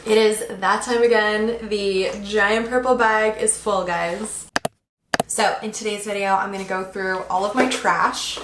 It is that time again. The giant purple bag is full, guys. So in today's video, I'm gonna go through all of my trash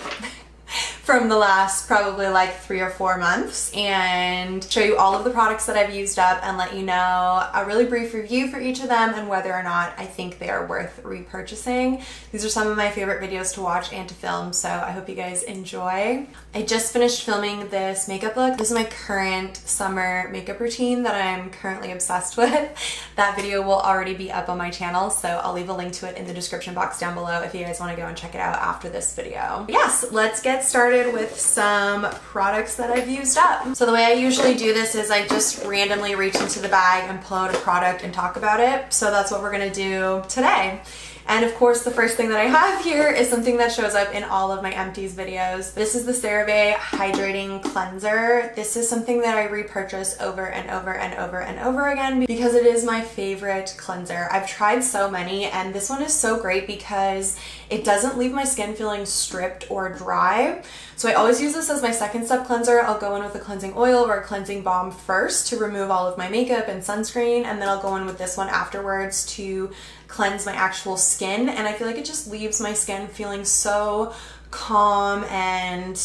from the last probably like 3 or 4 months and show you all of the products that I've used up and let you know a really brief review for each of them and whether or not I think they are worth repurchasing. These are some of my favorite videos to watch and to film, so I hope you guys enjoy. I just finished filming this makeup look. This is my current summer makeup routine that I'm currently obsessed with. That video will already be up on my channel, so I'll leave a link to it in the description box down below if you guys want to go and check it out after this video. But yes, let's get started with some products that I've used up. So the way I usually do this is I just randomly reach into the bag and pull out a product and talk about it. So that's what we're gonna do today. And of course, the first thing that I have here is something that shows up in all of my empties videos. This is the CeraVe Hydrating Cleanser. This is something that I repurchase over and over and over and over again because it is my favorite cleanser. I've tried so many and this one is so great because it doesn't leave my skin feeling stripped or dry. So I always use this as my second step cleanser. I'll go in with a cleansing oil or a cleansing balm first to remove all of my makeup and sunscreen, and then I'll go in with this one afterwards to cleanse my actual skin. And I feel like it just leaves my skin feeling so calm, and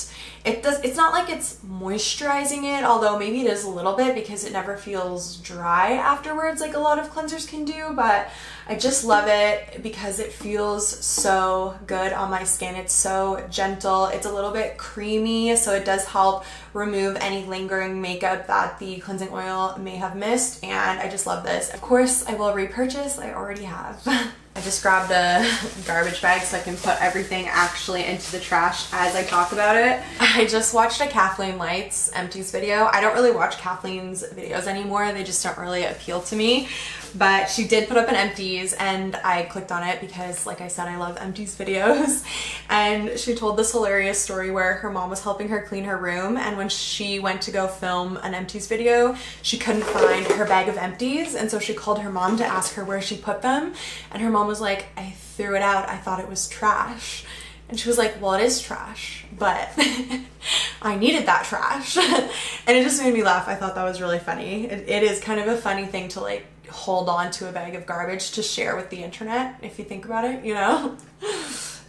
it's not like it's moisturizing it, although maybe it is a little bit because it never feels dry afterwards like a lot of cleansers can do, but I just love it because it feels so good on my skin. It's so gentle, it's a little bit creamy, so it does help remove any lingering makeup that the cleansing oil may have missed, and I just love this. Of course, I will repurchase, I already have. I just grabbed a garbage bag so I can put everything actually into the trash as I talk about it. I just watched a Kathleen Lights empties video. I don't really watch Kathleen's videos anymore. They just don't really appeal to me. But she did put up an empties and I clicked on it because, like I said, I love empties videos. And she told this hilarious story where her mom was helping her clean her room, and when she went to go film an empties video, she couldn't find her bag of empties, and so she called her mom to ask her where she put them, and her mom was like, "I threw it out, I thought it was trash." And she was like, "Well, it is trash, but I needed that trash." And it just made me laugh. I thought that was really funny. It is kind of a funny thing to like hold on to a bag of garbage to share with the internet, if you think about it, you know?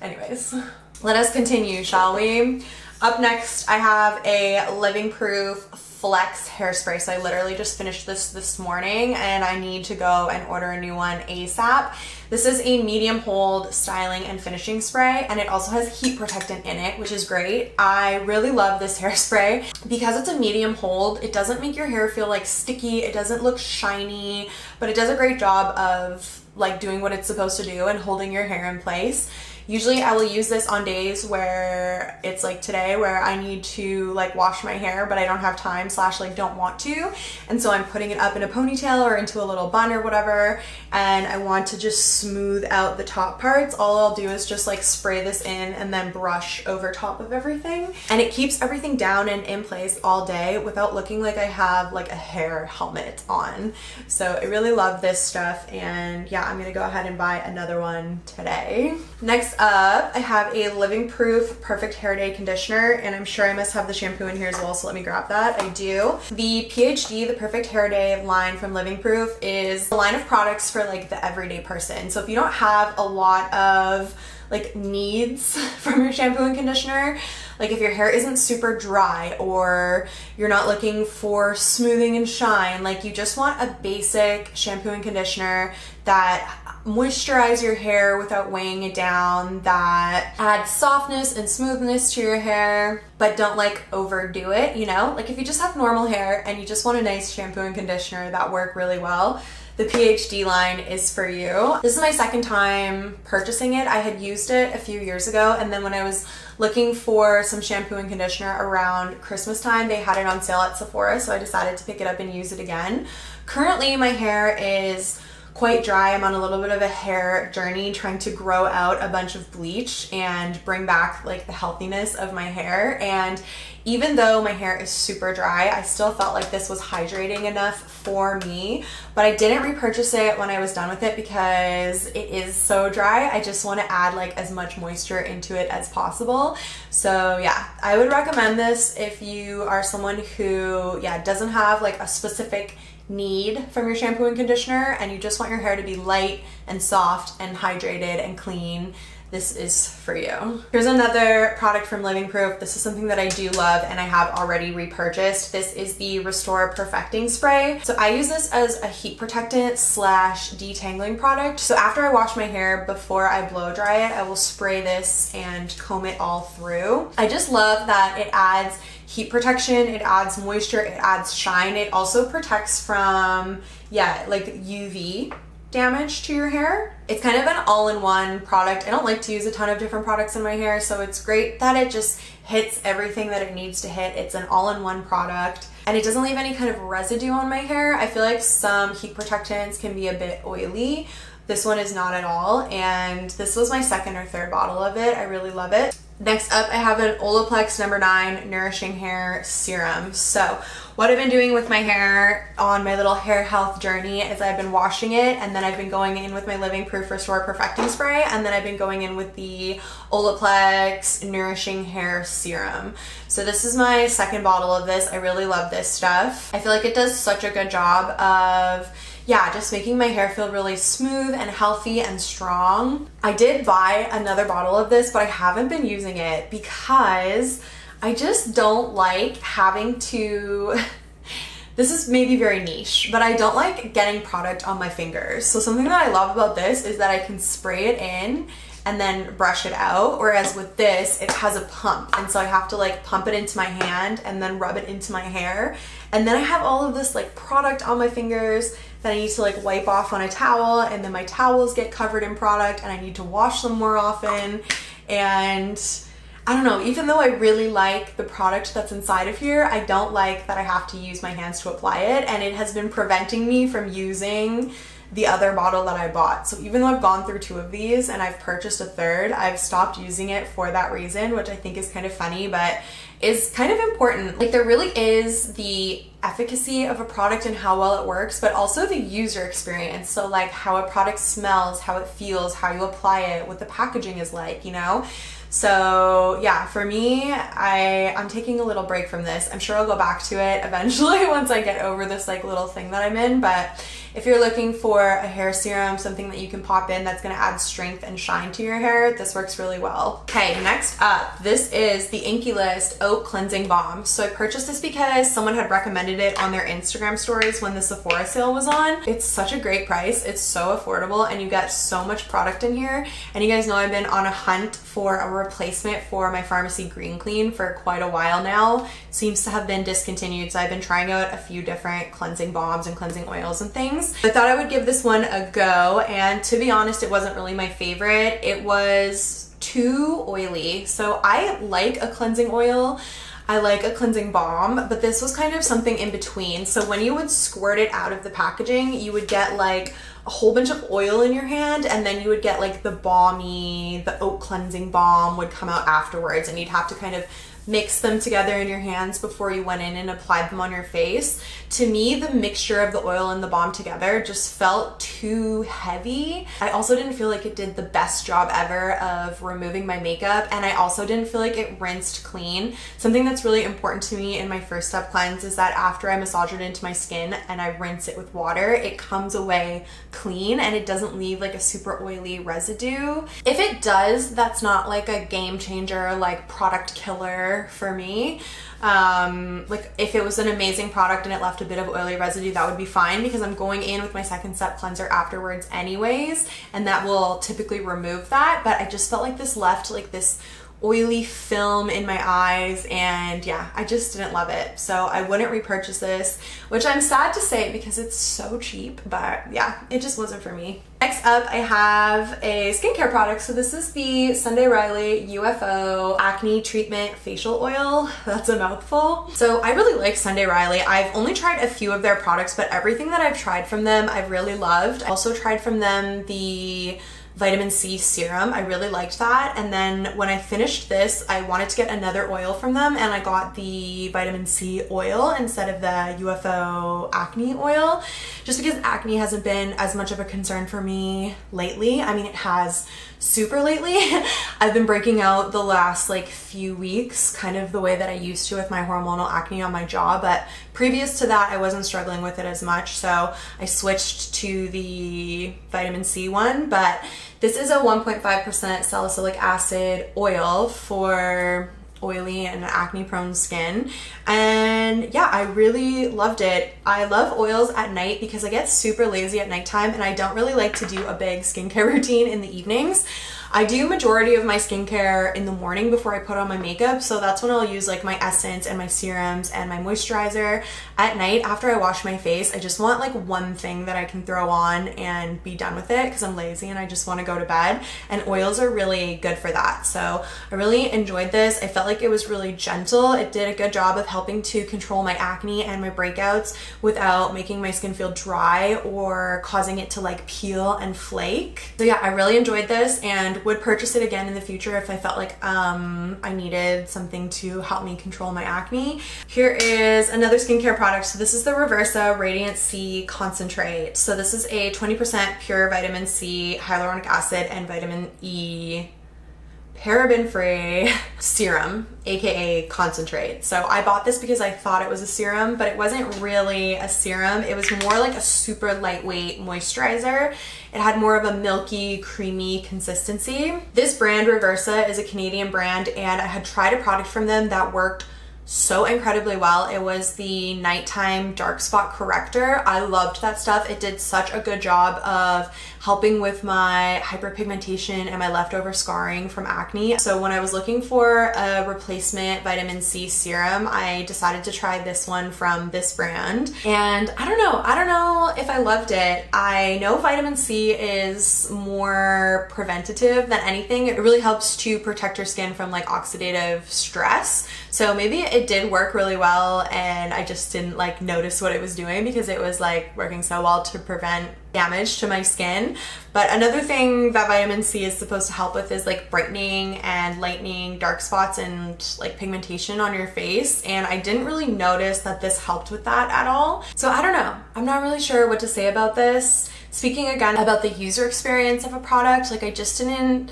Anyways, let us continue, shall we? Up next, I have a Living Proof Flex hairspray. So I literally just finished this morning and I need to go and order a new one ASAP. This is a medium hold styling and finishing spray, and it also has heat protectant in it, which is great. I really love this hairspray because it's a medium hold. It doesn't make your hair feel like sticky, it doesn't look shiny, but it does a great job of like doing what it's supposed to do and holding your hair in place. Usually I will use this on days where it's like today where I need to like wash my hair but I don't have time / like don't want to, and so I'm putting it up in a ponytail or into a little bun or whatever, and I want to just smooth out the top parts. All I'll do is just like spray this in and then brush over top of everything, and it keeps everything down and in place all day without looking like I have like a hair helmet on. So I really love this stuff, and yeah, I'm gonna go ahead and buy another one today. Next up, I have a Living Proof Perfect Hair Day Conditioner, and I'm sure I must have the shampoo in here as well, so let me grab that. I do. The PhD, the Perfect Hair Day line from Living Proof, is a line of products for like the everyday person. So if you don't have a lot of like needs from your shampoo and conditioner, like if your hair isn't super dry or you're not looking for smoothing and shine, like you just want a basic shampoo and conditioner that moisturize your hair without weighing it down, that adds softness and smoothness to your hair, but don't like overdo it, you know? Like if you just have normal hair and you just want a nice shampoo and conditioner that work really well, the PhD line is for you. This is my second time purchasing it. I had used it a few years ago, and then when I was looking for some shampoo and conditioner around Christmas time, they had it on sale at Sephora, so I decided to pick it up and use it again. Currently, my hair is quite dry. I'm on a little bit of a hair journey trying to grow out a bunch of bleach and bring back like the healthiness of my hair, and even though my hair is super dry, I still felt like this was hydrating enough for me, but I didn't repurchase it when I was done with it because it is so dry. I just want to add like as much moisture into it as possible. So yeah, I would recommend this if you are someone who doesn't have like a specific need from your shampoo and conditioner and you just want your hair to be light and soft and hydrated and clean, this is for you. Here's another product from Living Proof. This is something that I do love and I have already repurchased. This is the Restore Perfecting Spray. So I use this as a heat protectant slash detangling product. So after I wash my hair, before I blow dry it, I will spray this and comb it all through. I just love that it adds heat protection, it adds moisture, it adds shine. It also protects from, like UV damage to your hair. It's kind of an all-in-one product. I don't like to use a ton of different products in my hair, so it's great that it just hits everything that it needs to hit. It's an all-in-one product and it doesn't leave any kind of residue on my hair. I feel like some heat protectants can be a bit oily. This one is not at all, and this was my second or third bottle of it. I really love it. Next up, I have an Olaplex No. 9 Nourishing Hair Serum. So what I've been doing with my hair on my little hair health journey is I've been washing it, and then I've been going in with my Living Proof Restore Perfecting Spray, and then I've been going in with the Olaplex Nourishing Hair Serum. So this is my second bottle of this. I really love this stuff. I feel like it does such a good job of just making my hair feel really smooth and healthy and strong. I did buy another bottle of this, but I haven't been using it because I just don't like having to, this is maybe very niche, but I don't like getting product on my fingers. So something that I love about this is that I can spray it in and then brush it out, whereas with this, it has a pump, and so I have to like pump it into my hand and then rub it into my hair, and then I have all of this like product on my fingers that I need to like wipe off on a towel, and then my towels get covered in product and I need to wash them more often. And I don't know, even though I really like the product that's inside of here, I don't like that I have to use my hands to apply it, and it has been preventing me from using the other bottle that I bought. So even though I've gone through 2 of these and I've purchased a third, I've stopped using it for that reason, which I think is kind of funny, but is kind of important. Like, there really is the efficacy of a product and how well it works, but also the user experience. So like how a product smells, how it feels, how you apply it, what the packaging is like, you know? So yeah, for me, I'm taking a little break from this. I'm sure I'll go back to it eventually once I get over this like little thing that I'm in, but if you're looking for a hair serum, something that you can pop in that's gonna add strength and shine to your hair, this works really well. Okay, next up, this is the Inkey List Oat Cleansing Balm. So I purchased this because someone had recommended it on their Instagram stories when the Sephora sale was on. It's such a great price, it's so affordable, and you get so much product in here. And you guys know I've been on a hunt for a replacement for my Pharmacy Green Clean for quite a while now. It seems to have been discontinued, so I've been trying out a few different cleansing balms and cleansing oils and things. I thought I would give this one a go, and to be honest, it wasn't really my favorite. It was too oily. So I like a cleansing oil, I like a cleansing balm, but this was kind of something in between. So when you would squirt it out of the packaging, you would get like a whole bunch of oil in your hand, and then you would get like the oat cleansing balm would come out afterwards, and you'd have to kind of mix them together in your hands before you went in and applied them on your face. To me, the mixture of the oil and the balm together just felt too heavy. I also didn't feel like it did the best job ever of removing my makeup, and I also didn't feel like it rinsed clean. Something that's really important to me in my first step cleanse is that after I massage it into my skin and I rinse it with water, it comes away clean and it doesn't leave like a super oily residue. If it does, that's not like a game changer, like product killer for me. Like if it was an amazing product and it left a bit of oily residue, that would be fine, because I'm going in with my second step cleanser afterwards anyways, and that will typically remove that. But I just felt like this left like this oily film in my eyes, and yeah, I just didn't love it. So I wouldn't repurchase this, which I'm sad to say because it's so cheap, but yeah, it just wasn't for me. Next up, I have a skincare product. So this is the Sunday Riley UFO Acne Treatment Facial Oil. That's a mouthful. So I really like Sunday Riley. I've only tried a few of their products, but everything that I've tried from them, I've really loved. I also tried from them the vitamin C serum. I really liked that. And then when I finished this, I wanted to get another oil from them, and I got the vitamin C oil instead of the UFO acne oil, just because acne hasn't been as much of a concern for me lately. I mean, it has super lately. I've been breaking out the last like few weeks, kind of the way that I used to with my hormonal acne on my jaw, but previous to that I wasn't struggling with it as much, so I switched to the vitamin C one. But this is a 1.5% salicylic acid oil for oily and acne prone skin, and yeah, I really loved it. I love oils at night because I get super lazy at nighttime and I don't really like to do a big skincare routine in the evenings. I do majority of my skincare in the morning before I put on my makeup, so that's when I'll use like my essence and my serums and my moisturizer. At night, after I wash my face, I just want like one thing that I can throw on and be done with it because I'm lazy and I just want to go to bed, and oils are really good for that. So I really enjoyed this. I felt like it was really gentle. It did a good job of helping to control my acne and my breakouts without making my skin feel dry or causing it to like peel and flake. So yeah, I really enjoyed this and would purchase it again in the future if I felt like I needed something to help me control my acne. Here is another skincare product. So this is the Reversa Radiant C Concentrate. So this is a 20% pure vitamin C, hyaluronic acid, and vitamin E paraben-free serum, aka concentrate. So I bought this because I thought it was a serum, but it wasn't really a serum. It was more like a super lightweight moisturizer. It had more of a milky, creamy consistency. This brand, Reversa, is a Canadian brand, and I had tried a product from them that worked so incredibly well. It was the nighttime dark spot corrector. I loved that stuff. It did such a good job of helping with my hyperpigmentation and my leftover scarring from acne. So when I was looking for a replacement vitamin C serum, I decided to try this one from this brand. And I don't know if I loved it. I know vitamin C is more preventative than anything. It really helps to protect your skin from like oxidative stress. So maybe it did work really well and I just didn't like notice what it was doing because it was like working so well to prevent damage to my skin. But another thing that vitamin C is supposed to help with is like brightening and lightening dark spots and like pigmentation on your face, and I didn't really notice that this helped with that at all. So I don't know, I'm not really sure what to say about this. Speaking again about the user experience of a product, like I just didn't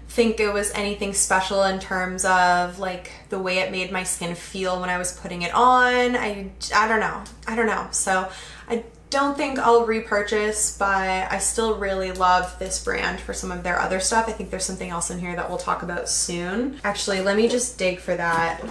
think it was anything special in terms of like the way it made my skin feel when I was putting it on. I don't know. So I don't think I'll repurchase, but I still really love this brand for some of their other stuff. I think there's something else in here that we'll talk about soon. Actually, let me just dig for that.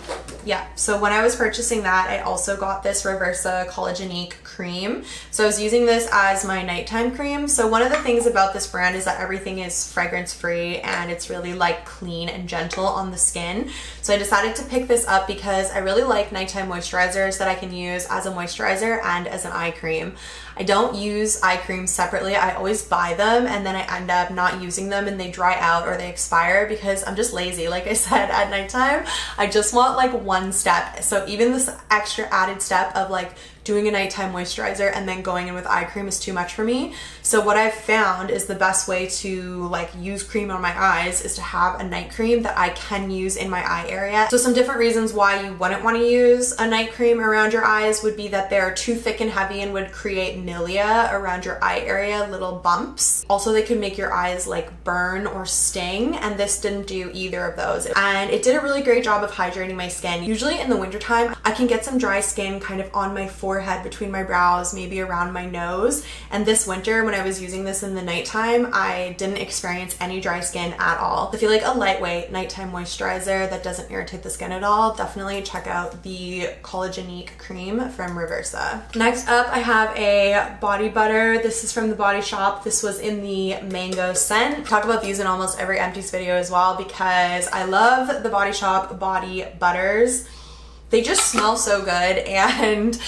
Yeah, so when I was purchasing that, I also got this Reversa Collageneique cream. So I was using this as my nighttime cream. So one of the things about this brand is that everything is fragrance free and it's really like clean and gentle on the skin. So I decided to pick this up because I really like nighttime moisturizers that I can use as a moisturizer and as an eye cream. I don't use eye creams separately. I always buy them and then I end up not using them and they dry out or they expire because I'm just lazy. Like I said, at nighttime, I just want like one step. So even this extra added step of like doing a nighttime moisturizer and then going in with eye cream is too much for me. So what I've found is the best way to like use cream on my eyes is to have a night cream that I can use in my eye area. So some different reasons why you wouldn't want to use a night cream around your eyes would be that they're too thick and heavy and would create milia around your eye area, little bumps. Also, they could make your eyes like burn or sting, and this didn't do either of those. And it did a really great job of hydrating my skin. Usually in the wintertime, I can get some dry skin kind of on my forehead, between my brows, maybe around my nose. And this winter, when I was using this in the nighttime, I didn't experience any dry skin at all. If you like a lightweight nighttime moisturizer that doesn't irritate the skin at all, definitely check out the Collageneique cream from Reversa. Next up, I have a body butter. This is from the Body Shop. This was in the mango scent. I talk about these in almost every Empties video as well because I love the Body Shop body butters. They just smell so good and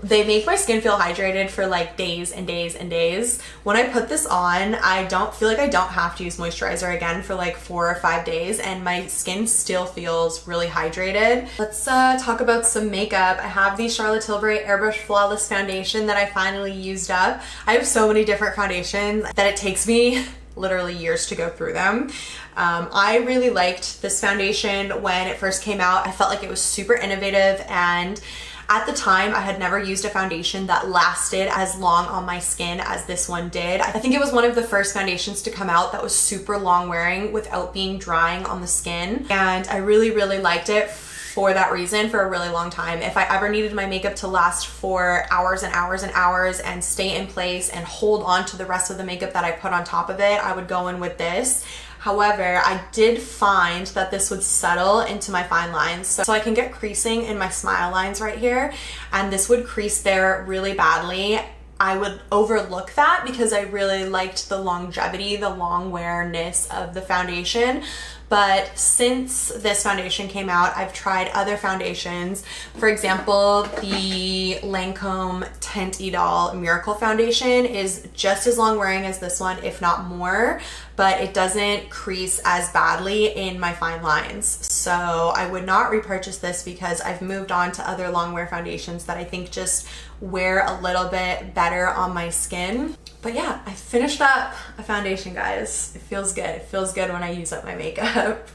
they make my skin feel hydrated for like days and days and days. When I put this on, I don't feel like I don't have to use moisturizer again for like 4 or 5 days and my skin still feels really hydrated. Let's talk about some makeup. I have the Charlotte Tilbury Airbrush Flawless Foundation that I finally used up. I have so many different foundations that it takes me literally years to go through them. I really liked this foundation when it first came out. I felt like it was super innovative and At the time, I had never used a foundation that lasted as long on my skin as this one did. I think it was one of the first foundations to come out that was super long wearing without being drying on the skin. And I really, really liked it for that reason for a really long time. If I ever needed my makeup to last for hours and hours and hours and stay in place and hold on to the rest of the makeup that I put on top of it, I would go in with this. However, I did find that this would settle into my fine lines. So I can get creasing in my smile lines right here, and this would crease there really badly. I would overlook that because I really liked the longevity, the long wearness of the foundation. But since this foundation came out, I've tried other foundations. For example, the Lancome Tint Idol Miracle Foundation is just as long wearing as this one, if not more, but it doesn't crease as badly in my fine lines. So I would not repurchase this because I've moved on to other long wear foundations that I think just wear a little bit better on my skin. But yeah, I finished up a foundation, guys. It feels good. It feels good when I use up my makeup.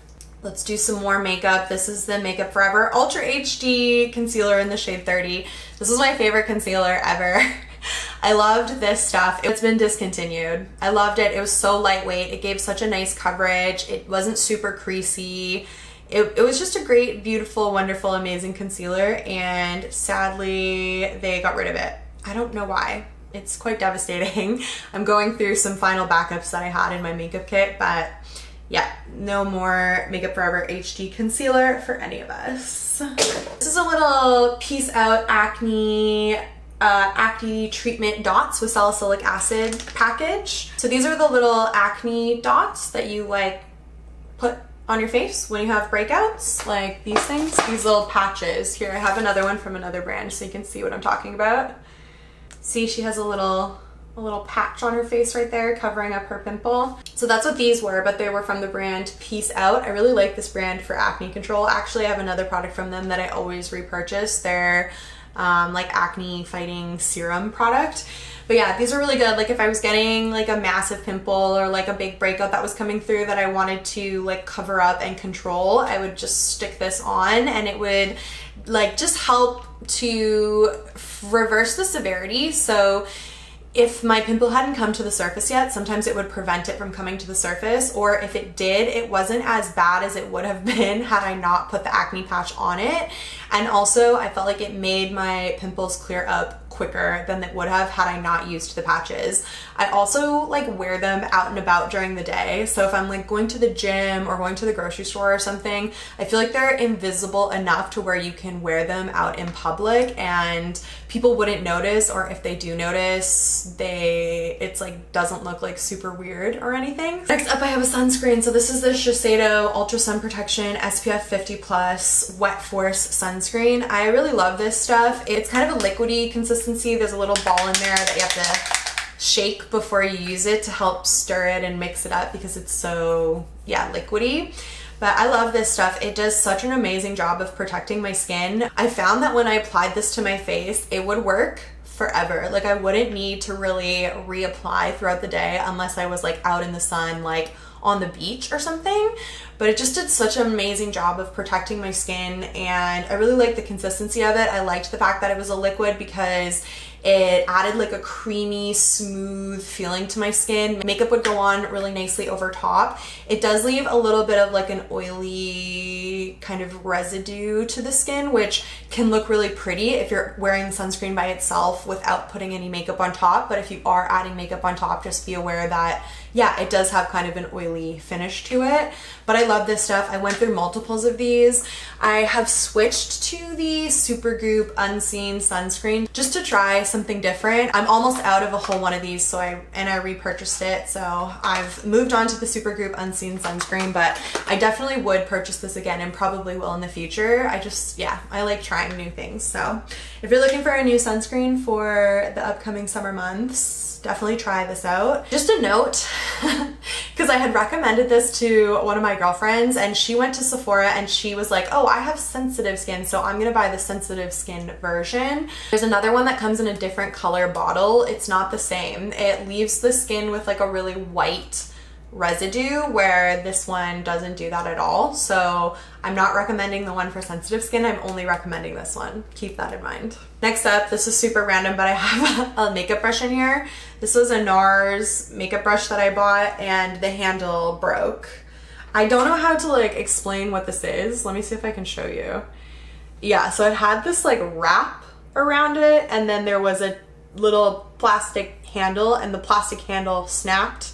Let's do some more makeup. This is the Makeup Forever Ultra HD Concealer in the shade 30. This is my favorite concealer ever. I loved this stuff. It's been discontinued. I loved it. It was so lightweight. It gave such a nice coverage. It wasn't super creasy. It was just a great, beautiful, wonderful, amazing concealer, and sadly they got rid of it. I don't know why. It's quite devastating. I'm going through some final backups that I had in my makeup kit, but yeah, no more Makeup Forever HD concealer for any of us. This is a little Peace Out Acne treatment dots with salicylic acid package. So these are the little acne dots that you like put on your face when you have breakouts, like these things, these little patches. Here, I have another one from another brand so you can see what I'm talking about. See, she has a little patch on her face right there covering up her pimple. So that's what these were, but they were from the brand Peace Out. I really like this brand for acne control. Actually, I have another product from them that I always repurchase. They're like acne fighting serum product. But yeah, these are really good. Like if I was getting like a massive pimple or like a big breakout that was coming through that I wanted to like cover up and control, I would just stick this on and it would like just help to reverse the severity. So if my pimple hadn't come to the surface yet, sometimes it would prevent it from coming to the surface, or if it did, it wasn't as bad as it would have been had I not put the acne patch on it. And also I felt like it made my pimples clear up quicker than it would have had I not used the patches. I also like wear them out and about during the day. So if I'm like going to the gym or going to the grocery store or something, I feel like they're invisible enough to where you can wear them out in public and people wouldn't notice, or if they do notice, it's like doesn't look like super weird or anything. Next up I have a sunscreen. So this is the Shiseido Ultra Sun Protection SPF 50+ Wet Force Sunscreen. I really love this stuff. It's kind of a liquidy consistency. There's a little ball in there that you have to shake before you use it to help stir it and mix it up because it's so, yeah, liquidy. But I love this stuff. It does such an amazing job of protecting my skin. I found that when I applied this to my face, it would work forever. Like I wouldn't need to really reapply throughout the day unless I was like out in the sun, like on the beach or something. But it just did such an amazing job of protecting my skin, and I really liked the consistency of it. I liked the fact that it was a liquid because it added like a creamy, smooth feeling to my skin. Makeup would go on really nicely over top. It does leave a little bit of like an oily kind of residue to the skin, which can look really pretty if you're wearing the sunscreen by itself without putting any makeup on top. But if you are adding makeup on top, just be aware that, yeah, it does have kind of an oily finish to it. But I love this stuff. I went through multiples of these. I have switched to the Supergoop Unseen sunscreen just to try something different. I'm almost out of a whole one of these, so I repurchased it. So I've moved on to the Supergoop Unseen sunscreen, but I definitely would purchase this again and probably will in the future. I like trying new things. So if you're looking for a new sunscreen for the upcoming summer months, definitely try this out. Just a note, because I had recommended this to one of my girlfriends and she went to Sephora and she was like, oh, I have sensitive skin, so I'm gonna buy the sensitive skin version. There's another one that comes in a different color bottle. It's not the same. It leaves the skin with like a really white residue, where this one doesn't do that at all. So I'm not recommending the one for sensitive skin. I'm only recommending this one. Keep that in mind. Next up, this is super random, but I have a makeup brush in here. This was a NARS makeup brush that I bought and the handle broke. I don't know how to like explain what this is. Let me see if I can show you. Yeah, so it had this like wrap around it, and then there was a little plastic handle, and the plastic handle snapped,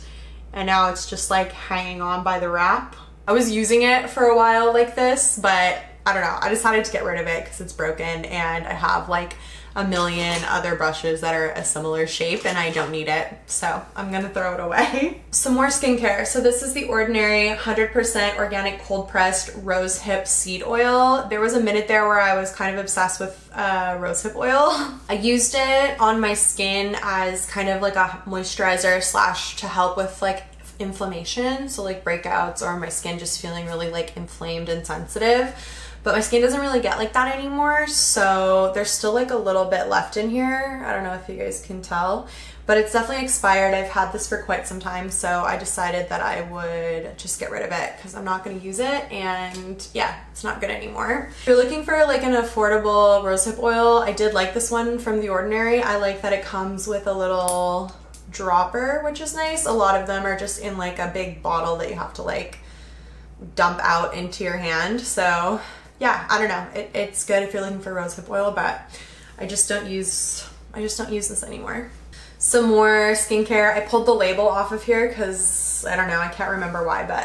and now it's just like hanging on by the wrap. I was using it for a while like this, but I don't know, I decided to get rid of it because it's broken, and I have like a million other brushes that are a similar shape and I don't need it, so I'm gonna throw it away. Some more skincare. So this is the Ordinary 100% organic cold pressed rose hip seed oil. There was a minute there where I was kind of obsessed with rose hip oil. I used it on my skin as kind of like a moisturizer slash to help with like inflammation, so like breakouts or my skin just feeling really like inflamed and sensitive. But my skin doesn't really get like that anymore, so there's still like a little bit left in here. I don't know if you guys can tell, but it's definitely expired. I've had this for quite some time, so I decided that I would just get rid of it because I'm not going to use it, and yeah, it's not good anymore. If you're looking for like an affordable rosehip oil, I did like this one from The Ordinary. I like that it comes with a little dropper, which is nice. A lot of them are just in like a big bottle that you have to like dump out into your hand, so yeah, I don't know. It's good if you're looking for rosehip oil, but I just don't use this anymore. Some more skincare. I pulled the label off of here because I don't know, I can't remember why, but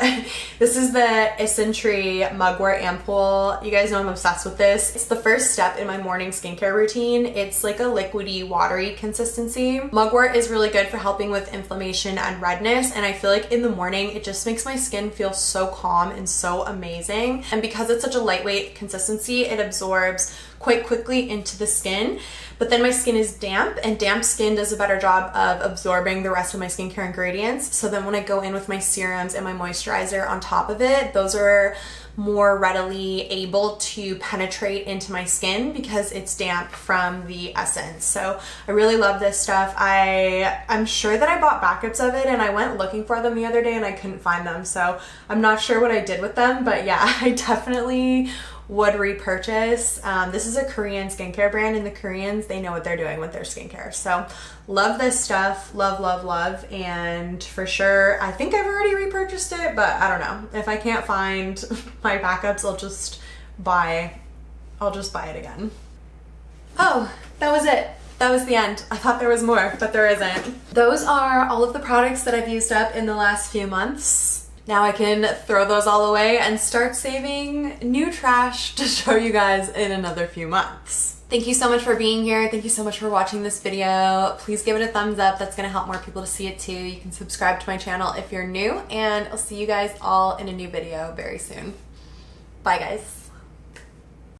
this is the Isentry Mugwort Ampoule. You guys know I'm obsessed with this. It's the first step in my morning skincare routine. It's like a liquidy, watery consistency. Mugwort is really good for helping with inflammation and redness, and I feel like in the morning it just makes my skin feel so calm and so amazing. And because it's such a lightweight consistency, it absorbs quite quickly into the skin. But then my skin is damp, and damp skin does a better job of absorbing the rest of my skincare ingredients. So then when I go in with my serums and my moisturizer on top of it, those are more readily able to penetrate into my skin because it's damp from the essence. So I really love this stuff. I'm sure that I bought backups of it, and I went looking for them the other day and I couldn't find them. So I'm not sure what I did with them, but yeah, I definitely would repurchase. This is a Korean skincare brand, and the Koreans, they know what they're doing with their skincare. So love this stuff, love, love, love. And for sure, I think I've already repurchased it, but I don't know. If I can't find my backups, I'll just buy it again. Oh, that was it. That was the end. I thought there was more, but there isn't. Those are all of the products that I've used up in the last few months. Now I can throw those all away and start saving new trash to show you guys in another few months. Thank you so much for being here. Thank you so much for watching this video. Please give it a thumbs up. That's gonna help more people to see it too. You can subscribe to my channel if you're new, and I'll see you guys all in a new video very soon. Bye guys.